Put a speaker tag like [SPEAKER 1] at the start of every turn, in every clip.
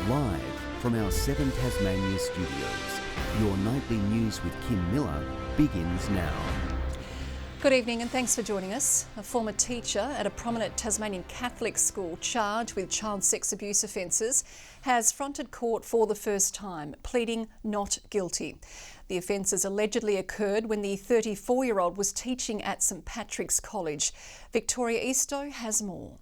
[SPEAKER 1] Live from our 7 Tasmania studios, your nightly news with Kim Miller begins now.
[SPEAKER 2] Good evening and thanks for joining us. A former teacher at a prominent Tasmanian Catholic school charged with child sex abuse offences has fronted court for the first time, pleading not guilty. The offences allegedly occurred when the 34-year-old was teaching at St Patrick's College. Victoria Eastoe has more.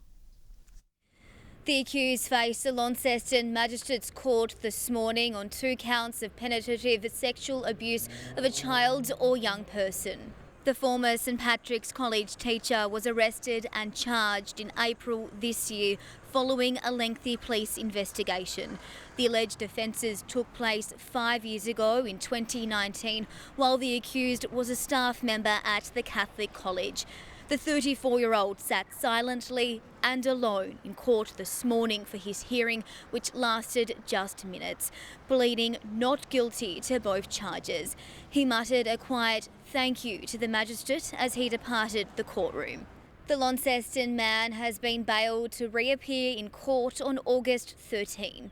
[SPEAKER 3] The accused faced the Launceston Magistrates Court this morning on 2 counts of penetrative sexual abuse of a child or young person. The former St Patrick's College teacher was arrested and charged in April this year following a lengthy police investigation. The alleged offences took place 5 years ago in 2019 while the accused was a staff member at the Catholic College. The 34-year-old sat silently and alone in court this morning for his hearing, which lasted just minutes, pleading not guilty to both charges. He muttered a quiet thank you to the magistrate as he departed the courtroom. The Launceston man has been bailed to reappear in court on August 13.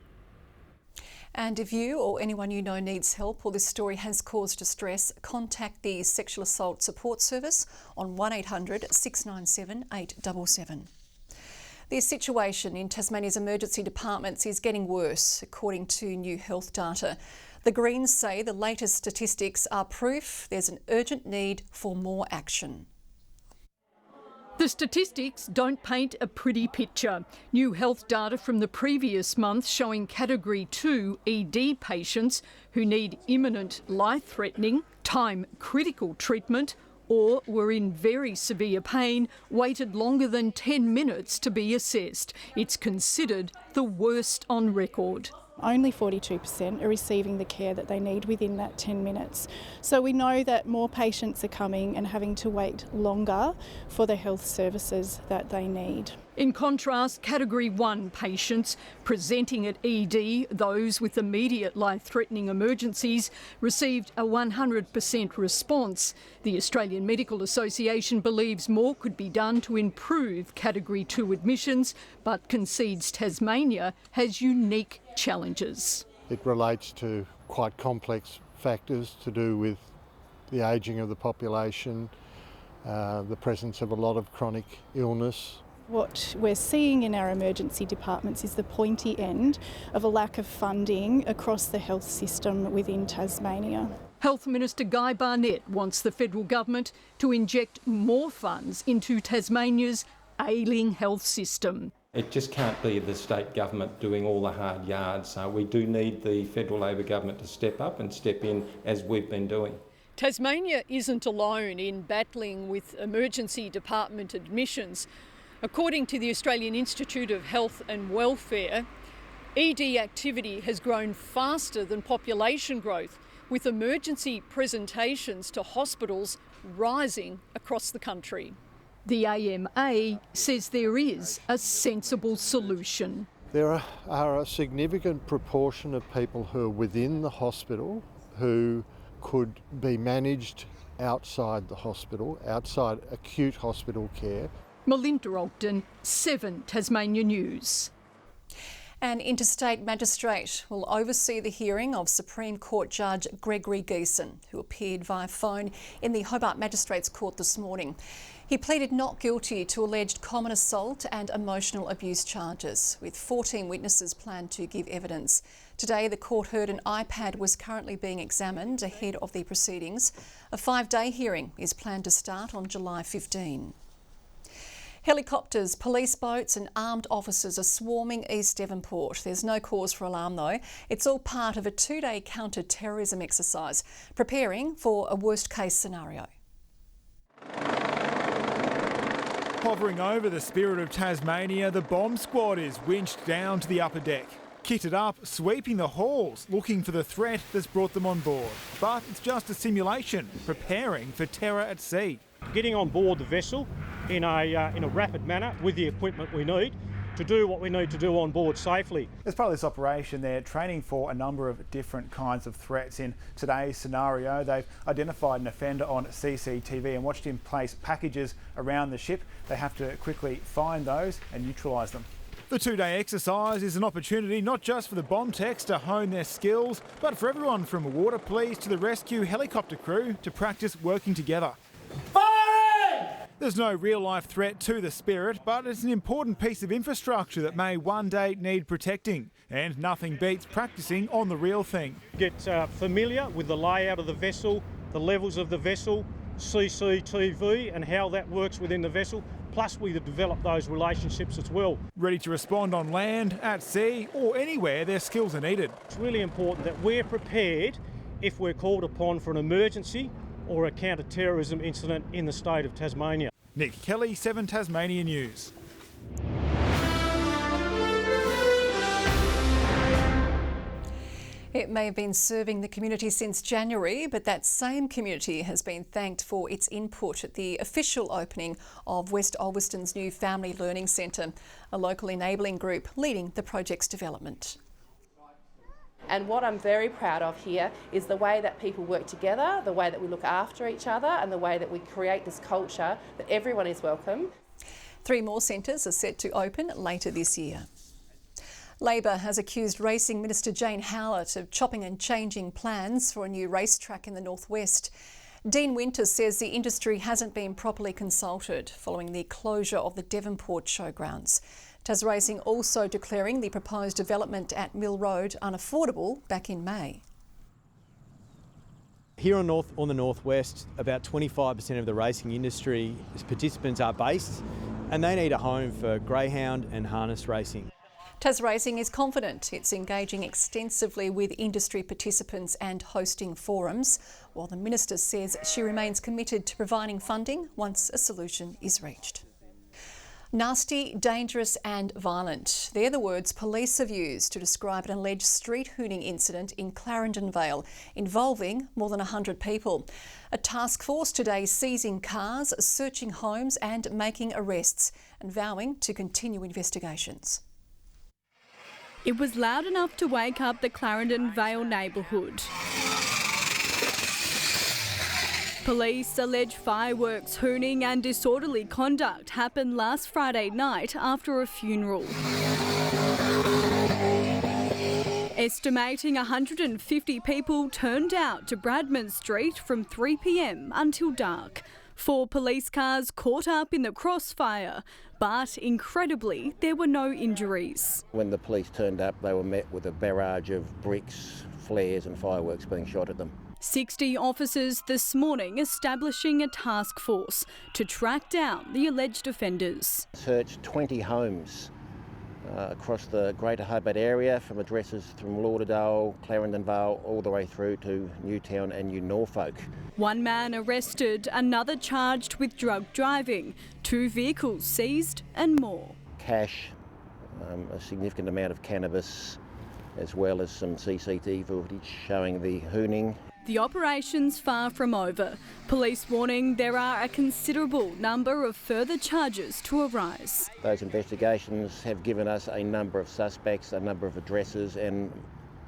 [SPEAKER 2] And if you or anyone you know needs help or this story has caused distress, contact the Sexual Assault Support Service on 1800 697 877. The situation in Tasmania's emergency departments is getting worse, according to new health data. The Greens say the latest statistics are proof there's an urgent need for more action.
[SPEAKER 4] The statistics don't paint a pretty picture. New health data from the previous month showing Category 2 ED patients who need imminent life-threatening, time-critical treatment or were in very severe pain waited longer than 10 minutes to be assessed. It's considered the worst on record.
[SPEAKER 5] Only 42% are receiving the care that they need within that 10 minutes. So we know that more patients are coming and having to wait longer for the health services that they need.
[SPEAKER 4] In contrast, Category 1 patients presenting at ED, those with immediate life-threatening emergencies, received a 100% response. The Australian Medical Association believes more could be done to improve Category 2 admissions, but concedes Tasmania has unique challenges.
[SPEAKER 6] It relates to quite complex factors to do with the ageing of the population, the presence of a lot of chronic illness.
[SPEAKER 5] What we're seeing in our emergency departments is the pointy end of a lack of funding across the health system within Tasmania.
[SPEAKER 4] Health Minister Guy Barnett wants the federal government to inject more funds into Tasmania's ailing health system.
[SPEAKER 7] It just can't be the state government doing all the hard yards. We do need the federal Labor government to step up and step in as we've been doing.
[SPEAKER 4] Tasmania isn't alone in battling with emergency department admissions. According to the Australian Institute of Health and Welfare, ED activity has grown faster than population growth, with emergency presentations to hospitals rising across the country. The AMA says there is a sensible solution.
[SPEAKER 6] There are a significant proportion of people who are within the hospital who could be managed outside the hospital, outside acute hospital care.
[SPEAKER 4] Melinda Ogden, 7 Tasmania News.
[SPEAKER 2] An interstate magistrate will oversee the hearing of Supreme Court Judge Gregory Geeson, who appeared via phone in the Hobart Magistrates Court this morning. He pleaded not guilty to alleged common assault and emotional abuse charges, with 14 witnesses planned to give evidence. Today, the court heard an iPad was currently being examined ahead of the proceedings. A 5-day hearing is planned to start on July 15. Helicopters, police boats and armed officers are swarming East Devonport. There's no cause for alarm though. It's all part of a 2-day counter-terrorism exercise, preparing for a worst-case scenario.
[SPEAKER 8] Hovering over the Spirit of Tasmania, the bomb squad is winched down to the upper deck. Kitted up, sweeping the halls, looking for the threat that's brought them on board. But it's just a simulation, preparing for terror at sea.
[SPEAKER 9] Getting on board the vessel in a rapid manner with the equipment we need to do what we need to do on board safely.
[SPEAKER 8] As part of this operation, they're training for a number of different kinds of threats. In today's scenario, they've identified an offender on CCTV and watched him place packages around the ship. They have to quickly find those and neutralise them. The two-day exercise is an opportunity not just for the bomb techs to hone their skills, but for everyone from water police to the rescue helicopter crew to practice working together. There's no real-life threat to the Spirit, but it's an important piece of infrastructure that may one day need protecting. And nothing beats practicing on the real thing.
[SPEAKER 9] Get familiar with the layout of the vessel, the levels of the vessel, CCTV and how that works within the vessel. Plus we develop those relationships as well.
[SPEAKER 8] Ready to respond on land, at sea or anywhere their skills are needed.
[SPEAKER 9] It's really important that we're prepared if we're called upon for an emergency or a counter-terrorism incident in the state of Tasmania.
[SPEAKER 8] Nick Kelly, 7 Tasmania News.
[SPEAKER 2] It may have been serving the community since January, but that same community has been thanked for its input at the official opening of West Ulverston's new Family Learning Centre, a local enabling group leading the project's development.
[SPEAKER 10] And what I'm very proud of here is the way that people work together, the way that we look after each other and the way that we create this culture that everyone is welcome.
[SPEAKER 2] 3 more centres are set to open later this year. Labor has accused Racing Minister Jane Howlett of chopping and changing plans for a new racetrack in the northwest. Dean Winter says the industry hasn't been properly consulted following the closure of the Devonport showgrounds. Tas Racing also declaring the proposed development at Mill Road unaffordable back in May.
[SPEAKER 11] Here on the northwest, about 25% of the racing industry participants are based, and they need a home for greyhound and harness racing.
[SPEAKER 2] Tas Racing is confident it's engaging extensively with industry participants and hosting forums, while the Minister says she remains committed to providing funding once a solution is reached. Nasty, dangerous and violent. They're the words police have used to describe an alleged street hooning incident in Clarendon Vale involving more than 100 people. A task force today seizing cars, searching homes and making arrests and vowing to continue investigations.
[SPEAKER 12] It was loud enough to wake up the Clarendon Vale neighbourhood. Police allege fireworks, hooning and disorderly conduct happened last Friday night after a funeral. Estimating 150 people turned out to Bradman Street from 3 p.m. until dark. 4 police cars caught up in the crossfire, but incredibly, there were no injuries.
[SPEAKER 13] When the police turned up, they were met with a barrage of bricks, flares and fireworks being shot at them.
[SPEAKER 12] 60 officers this morning establishing a task force to track down the alleged offenders.
[SPEAKER 13] Searched 20 homes across the Greater Hobart area, from addresses from Lauderdale, Clarendon Vale, all the way through to Newtown and New Norfolk.
[SPEAKER 12] 1 man arrested, another charged with drug driving, 2 vehicles seized and more.
[SPEAKER 13] Cash, a significant amount of cannabis, as well as some CCTV footage showing the hooning.
[SPEAKER 12] The operation's far from over. Police warning there are a considerable number of further charges to arise.
[SPEAKER 13] Those investigations have given us a number of suspects, a number of addresses and,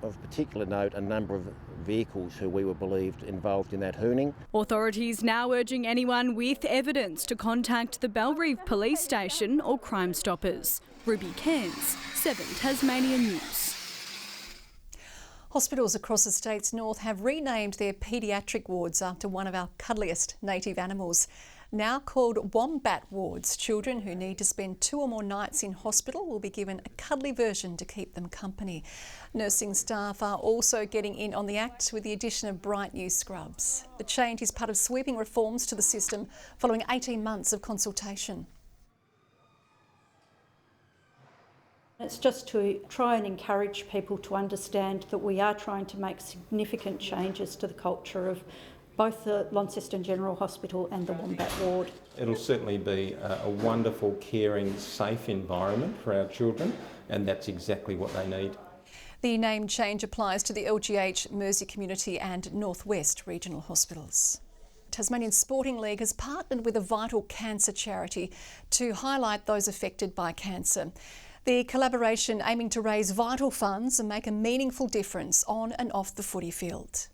[SPEAKER 13] of particular note, a number of vehicles who we were believed involved in that hooning.
[SPEAKER 12] Authorities now urging anyone with evidence to contact the Bellreeve Police Station or Crime Stoppers. Ruby Cairns, 7 Tasmania News.
[SPEAKER 2] Hospitals across the state's north have renamed their paediatric wards after one of our cuddliest native animals. Now called Wombat wards, children who need to spend 2 or more nights in hospital will be given a cuddly version to keep them company. Nursing staff are also getting in on the act with the addition of bright new scrubs. The change is part of sweeping reforms to the system following 18 months of consultation.
[SPEAKER 14] It's just to try and encourage people to understand that we are trying to make significant changes to the culture of both the Launceston General Hospital and the Wombat Ward.
[SPEAKER 7] It'll certainly be a wonderful, caring, safe environment for our children, and that's exactly what they need.
[SPEAKER 2] The name change applies to the LGH, Mersey Community and North West regional hospitals. Tasmanian Sporting League has partnered with a vital cancer charity to highlight those affected by cancer. The collaboration aiming to raise vital funds and make a meaningful difference on and off the footy field.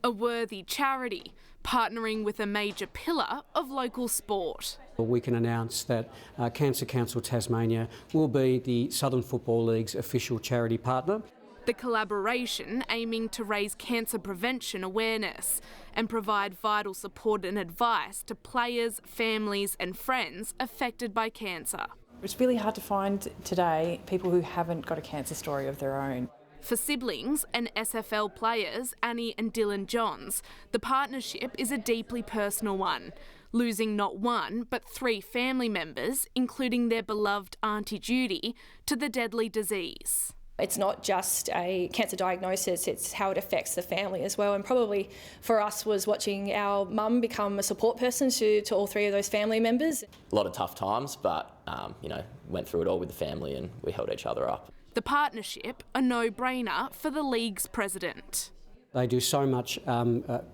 [SPEAKER 15] A worthy charity, partnering with a major pillar of local sport.
[SPEAKER 16] We can announce that Cancer Council Tasmania will be the Southern Football League's official charity partner.
[SPEAKER 15] The collaboration aiming to raise cancer prevention awareness and provide vital support and advice to players, families and friends affected by cancer.
[SPEAKER 17] It's really hard to find today people who haven't got a cancer story of their own.
[SPEAKER 15] For siblings and SFL players Annie and Dylan Johns, the partnership is a deeply personal one, losing not one but 3 family members, including their beloved Auntie Judy, to the deadly disease.
[SPEAKER 18] It's not just a cancer diagnosis, it's how it affects the family as well. And probably for us was watching our mum become a support person to all 3 of those family members.
[SPEAKER 19] A lot of tough times, but went through it all with the family and we held each other up.
[SPEAKER 15] The partnership, a no-brainer for the league's president.
[SPEAKER 16] They do so much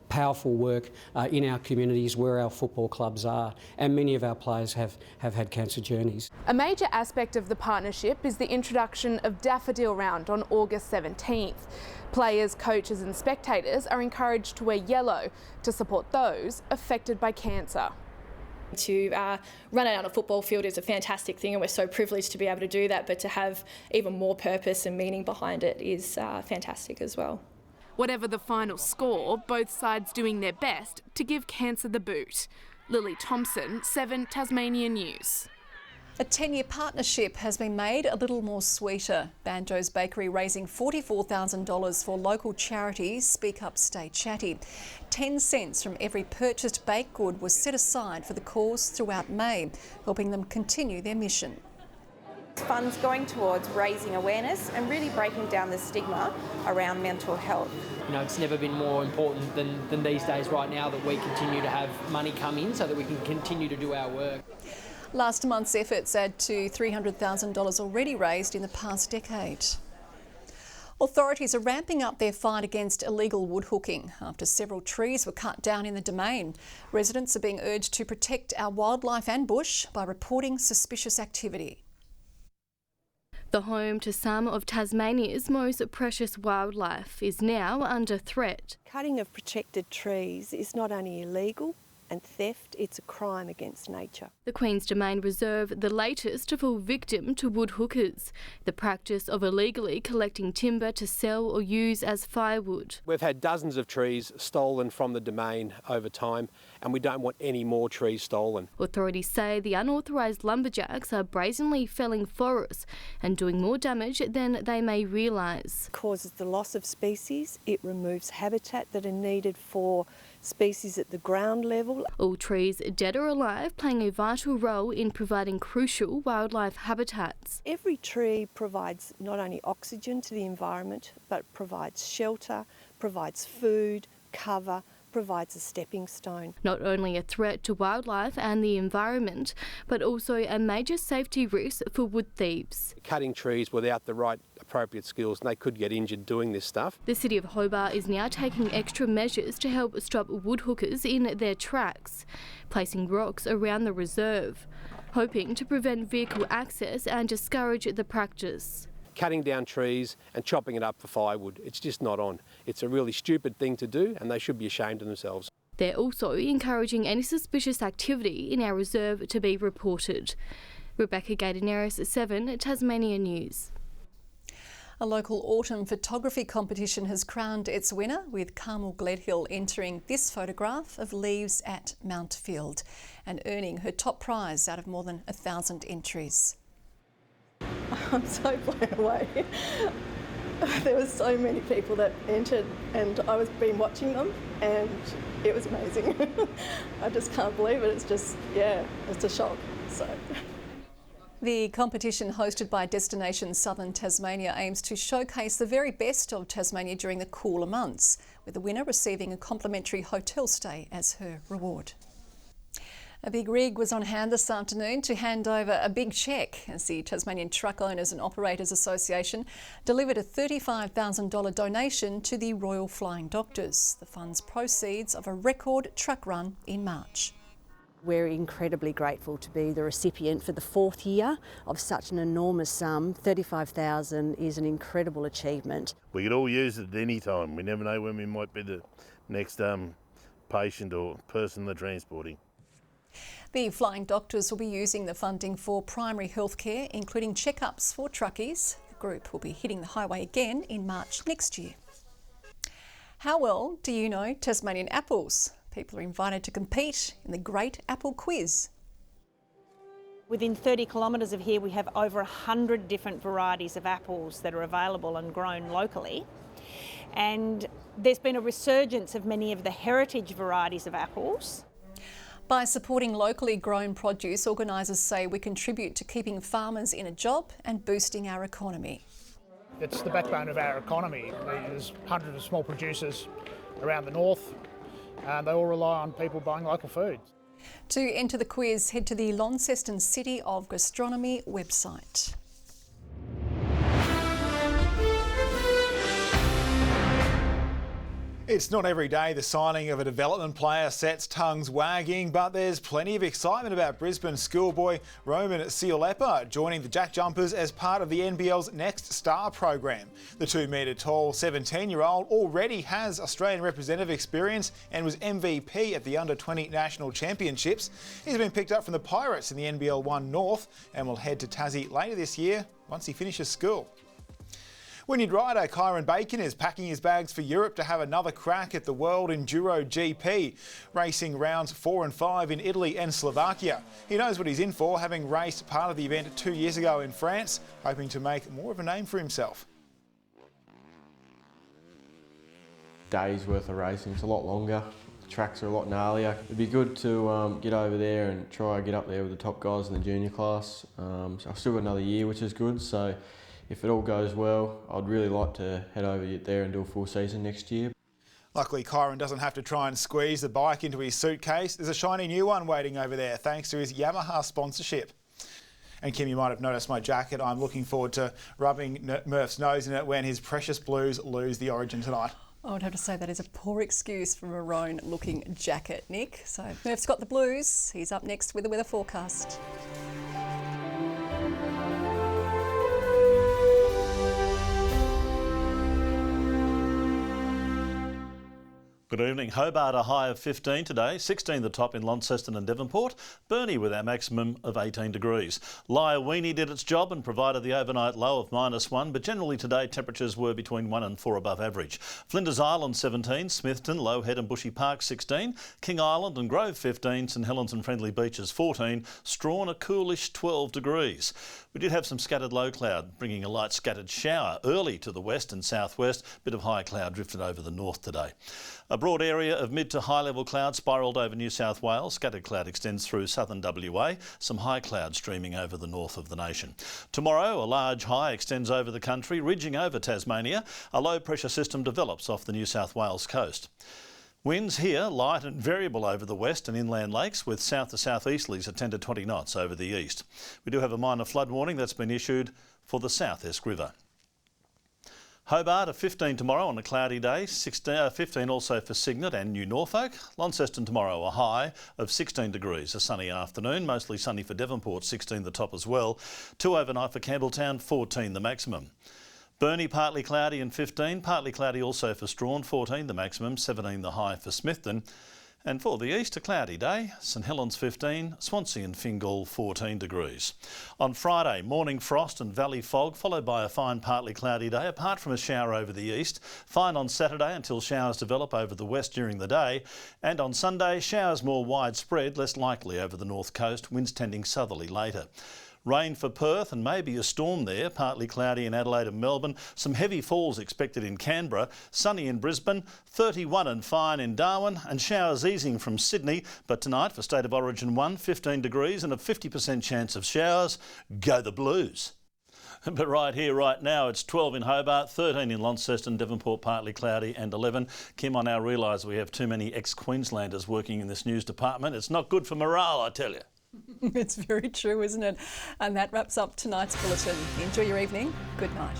[SPEAKER 16] powerful work in our communities where our football clubs are, and many of our players have had cancer journeys.
[SPEAKER 15] A major aspect of the partnership is the introduction of Daffodil Round on August 17th. Players, coaches and spectators are encouraged to wear yellow to support those affected by cancer.
[SPEAKER 18] To run out on a football field is a fantastic thing and we're so privileged to be able to do that, but to have even more purpose and meaning behind it is fantastic as well.
[SPEAKER 15] Whatever the final score, both sides doing their best to give cancer the boot. Lily Thompson, 7 Tasmania News.
[SPEAKER 2] A 10-year partnership has been made a little more sweeter. Banjo's Bakery raising $44,000 for local charity Speak Up Stay Chatty. 10 cents from every purchased baked good was set aside for the cause throughout May, helping them continue their mission.
[SPEAKER 20] Funds going towards raising awareness and really breaking down the stigma around mental health.
[SPEAKER 21] It's never been more important than these days right now that we continue to have money come in so that we can continue to do our work.
[SPEAKER 2] Last month's efforts add to $300,000 already raised in the past decade. Authorities are ramping up their fight against illegal woodhooking after several trees were cut down in the Domain. Residents are being urged to protect our wildlife and bush by reporting suspicious activity.
[SPEAKER 22] The home to some of Tasmania's most precious wildlife is now under threat.
[SPEAKER 23] Cutting of protected trees is not only illegal and theft, it's a crime against nature.
[SPEAKER 22] The Queen's Domain Reserve, the latest to fall victim to woodhookers, the practice of illegally collecting timber to sell or use as firewood.
[SPEAKER 24] We've had dozens of trees stolen from the Domain over time, and we don't want any more trees stolen.
[SPEAKER 22] Authorities say the unauthorised lumberjacks are brazenly felling forests and doing more damage than they may realise.
[SPEAKER 23] It causes the loss of species, it removes habitat that are needed for species at the ground level.
[SPEAKER 22] All trees, dead or alive, playing a vital role in providing crucial wildlife habitats.
[SPEAKER 23] Every tree provides not only oxygen to the environment, but provides shelter, provides food, cover, provides a stepping stone.
[SPEAKER 22] Not only a threat to wildlife and the environment, but also a major safety risk for wood thieves.
[SPEAKER 24] Cutting trees without the right appropriate skills, and they could get injured doing this stuff.
[SPEAKER 22] The City of Hobart is now taking extra measures to help stop woodhookers in their tracks, placing rocks around the reserve, hoping to prevent vehicle access and discourage the practice.
[SPEAKER 24] Cutting down trees and chopping it up for firewood, it's just not on. It's a really stupid thing to do and they should be ashamed of themselves.
[SPEAKER 22] They're also encouraging any suspicious activity in our reserve to be reported. Rebecca Gaidaneris, 7 Tasmania News.
[SPEAKER 2] A local autumn photography competition has crowned its winner, with Carmel Gledhill entering this photograph of leaves at Mountfield and earning her top prize out of more than 1,000 entries.
[SPEAKER 5] I'm so blown away. There were so many people that entered and I was been watching them and it was amazing. I just can't believe it. It's just, it's a shock. So.
[SPEAKER 2] The competition, hosted by Destination Southern Tasmania, aims to showcase the very best of Tasmania during the cooler months, with the winner receiving a complimentary hotel stay as her reward. A big rig was on hand this afternoon to hand over a big cheque as the Tasmanian Truck Owners and Operators Association delivered a $35,000 donation to the Royal Flying Doctors. The fund's proceeds of a record truck run in March.
[SPEAKER 1] We're incredibly grateful to be the recipient for the 4th year of such an enormous sum. $35,000 is an incredible achievement.
[SPEAKER 3] We could all use it at any time. We never know when we might be the next patient or person they're transporting.
[SPEAKER 2] The Flying Doctors will be using the funding for primary health care, including checkups for truckies. The group will be hitting the highway again in March next year. How well do you know Tasmanian apples? People are invited to compete in the Great Apple Quiz.
[SPEAKER 4] Within 30 kilometres of here we have over 100 different varieties of apples that are available and grown locally. And there's been a resurgence of many of the heritage varieties of apples.
[SPEAKER 2] By supporting locally grown produce, organisers say we contribute to keeping farmers in a job and boosting our economy.
[SPEAKER 6] It's the backbone of our economy. There's hundreds of small producers around the north. They all rely on people buying local food.
[SPEAKER 2] To enter the quiz, head to the Launceston City of Gastronomy website.
[SPEAKER 8] It's not every day the signing of a development player sets tongues wagging, but there's plenty of excitement about Brisbane schoolboy Roman Seolepa joining the Jack Jumpers as part of the NBL's Next Star program. The 2-metre-tall 17-year-old already has Australian representative experience and was MVP at the Under-20 National Championships. He's been picked up from the Pirates in the NBL 1 North and will head to Tassie later this year once he finishes school. Wynyard rider Kyron Bacon is packing his bags for Europe to have another crack at the World Enduro GP, racing rounds 4 and 5 in Italy and Slovakia. He knows what he's in for, having raced part of the event 2 years ago in France, hoping to make more of a name for himself.
[SPEAKER 25] Days worth of racing, it's a lot longer. The tracks are a lot gnarlier. It'd be good to get over there and try and get up there with the top guys in the junior class. So I've still got another year, which is good. So if it all goes well, I'd really like to head over there and do a full season next year.
[SPEAKER 8] Luckily, Kyron doesn't have to try and squeeze the bike into his suitcase. There's a shiny new one waiting over there, thanks to his Yamaha sponsorship. And Kim, you might have noticed my jacket. I'm looking forward to rubbing Murph's nose in it when his precious Blues lose the Origin tonight.
[SPEAKER 2] I would have to say that is a poor excuse for a maroon-looking jacket, Nick. So Murph's got the Blues. He's up next with the weather forecast.
[SPEAKER 26] Good evening. Hobart a high of 15 today, 16 the top in Launceston and Devonport, Burnie with our maximum of 18 degrees. Lyowini did its job and provided the overnight low of -1, but generally today temperatures were between 1 and 4 above average. Flinders Island 17, Smithton, Low Head and Bushy Park 16, King Island and Grove 15, St Helens and Friendly Beaches 14, Strawn a coolish 12 degrees. We did have some scattered low cloud, bringing a light scattered shower early to the west and southwest. Bit of high cloud drifted over the north today. A broad area of mid to high level cloud spiralled over New South Wales. Scattered cloud extends through southern WA. Some high cloud streaming over the north of the nation. Tomorrow, a large high extends over the country, ridging over Tasmania. A low pressure system develops off the New South Wales coast. Winds here light and variable over the west and inland lakes, with south to southeasterlies at 10 to 20 knots over the east. We do have a minor flood warning that's been issued for the South Esk River. Hobart a 15 tomorrow on a cloudy day, 15 also for Cygnet and New Norfolk. Launceston tomorrow a high of 16 degrees, a sunny afternoon, mostly sunny for Devonport, 16 the top as well. 2 overnight for Campbelltown, 14 the maximum. Burnie partly cloudy and 15, partly cloudy also for Strawn, 14 the maximum, 17 the high for Smithton. And for the east, a cloudy day, St Helens 15, Swansea and Fingal 14 degrees. On Friday, morning frost and valley fog, followed by a fine partly cloudy day, apart from a shower over the east. Fine on Saturday until showers develop over the west during the day. And on Sunday, showers more widespread, less likely over the north coast, winds tending southerly later. Rain for Perth and maybe a storm there, partly cloudy in Adelaide and Melbourne. Some heavy falls expected in Canberra, sunny in Brisbane, 31 and fine in Darwin, and showers easing from Sydney. But tonight for State of Origin 1, 15 degrees and a 50% chance of showers. Go the Blues. But right here, right now, it's 12 in Hobart, 13 in Launceston, Devonport partly cloudy and 11. Kim, I now realise we have too many ex-Queenslanders working in this news department. It's not good for morale, I tell you.
[SPEAKER 2] It's very true, isn't it? And that wraps up tonight's bulletin. Enjoy your evening. Good night.